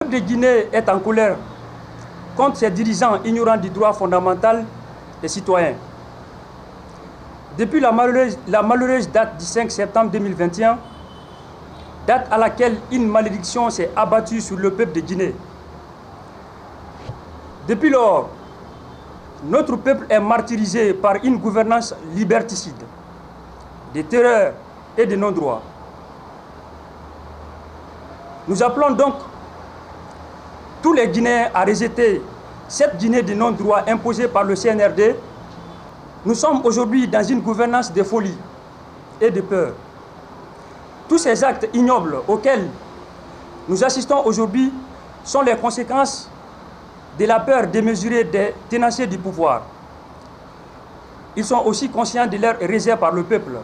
Le peuple de Guinée est en colère contre ses dirigeants ignorants du droit fondamental des citoyens. Depuis la malheureuse date du 5 septembre 2021, date à laquelle une malédiction s'est abattue sur le peuple de Guinée. Depuis lors, notre peuple est martyrisé par une gouvernance liberticide, de terreur et de non-droit. Nous appelons donc tous les Guinéens à rejeter cette Guinée de non-droit imposée par le CNRD. Nous sommes aujourd'hui dans une gouvernance de folie et de peur. Tous ces actes ignobles auxquels nous assistons aujourd'hui sont les conséquences de la peur démesurée des tenanciers du pouvoir. Ils sont aussi conscients de leur réserve par le peuple.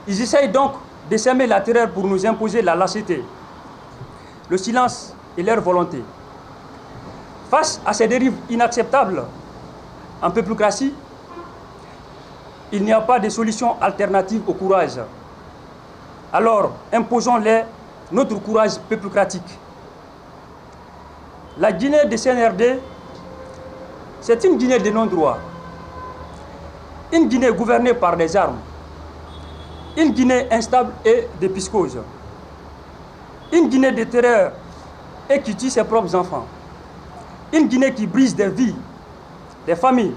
Ils essayent donc de semer la terreur pour nous imposer la lâcheté, le silence et leur volonté. Face à ces dérives inacceptables en peuplocratie, il n'y a pas de solution alternative au courage. Alors, imposons-les notre courage peuplocratique. La Guinée de CNRD, c'est une Guinée de non-droit, une Guinée gouvernée par des armes, une Guinée instable et de psychose, une Guinée de terreur et qui tue ses propres enfants, une Guinée qui brise des vies, des familles,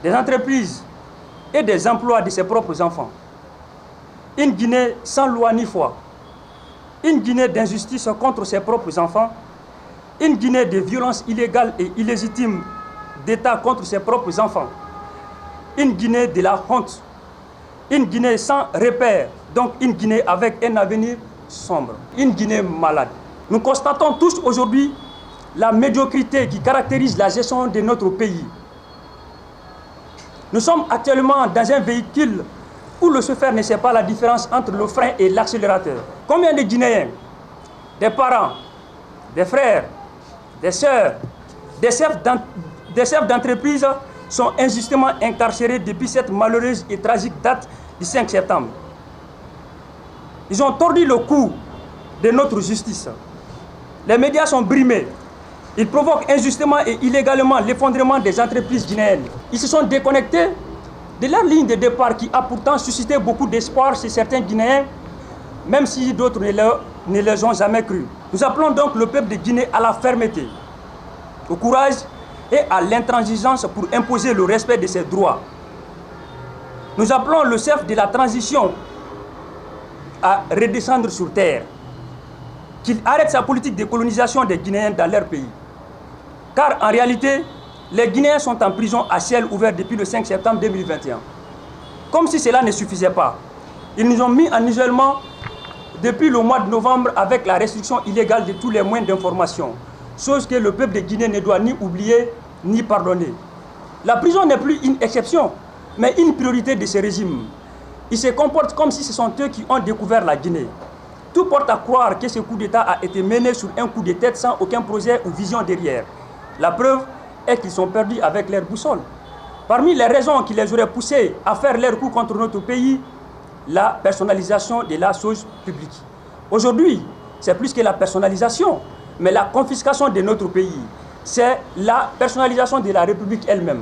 des entreprises et des emplois de ses propres enfants, une Guinée sans loi ni foi, une Guinée d'injustice contre ses propres enfants, une Guinée de violence illégale et illégitime d'État contre ses propres enfants, une Guinée de la honte, une Guinée sans repère, donc une Guinée avec un avenir sombre, une Guinée malade. Nous constatons tous aujourd'hui la médiocrité qui caractérise la gestion de notre pays. Nous sommes actuellement dans un véhicule où le chauffeur ne sait pas la différence entre le frein et l'accélérateur. Combien de Guinéens, des parents, des frères, des sœurs, des chefs d'entreprise sont injustement incarcérés depuis cette malheureuse et tragique date du 5 septembre. Ils ont tordu le cou de notre justice. Les médias sont brimés. Ils provoquent injustement et illégalement l'effondrement des entreprises guinéennes. Ils se sont déconnectés de leur ligne de départ qui a pourtant suscité beaucoup d'espoir chez certains Guinéens, même si d'autres ne les ont jamais cru. Nous appelons donc le peuple de Guinée à la fermeté, au courage et à l'intransigeance pour imposer le respect de ses droits. Nous appelons le chef de la transition à redescendre sur terre, qu'il arrête sa politique de colonisation des Guinéens dans leur pays. Car en réalité, les Guinéens sont en prison à ciel ouvert depuis le 5 septembre 2021. Comme si cela ne suffisait pas, ils nous ont mis en isolement depuis le mois de novembre avec la restriction illégale de tous les moyens d'information, chose que le peuple de Guinée ne doit ni oublier ni pardonner. La prison n'est plus une exception, mais une priorité de ce régime. Ils se comportent comme si ce sont eux qui ont découvert la Guinée. Tout porte à croire que ce coup d'État a été mené sur un coup de tête sans aucun projet ou vision derrière. La preuve est qu'ils sont perdus avec leur boussole. Parmi les raisons qui les auraient poussés à faire leur coup contre notre pays, la personnalisation de la chose publique. Aujourd'hui, c'est plus que la personnalisation, mais la confiscation de notre pays. C'est la personnalisation de la République elle-même.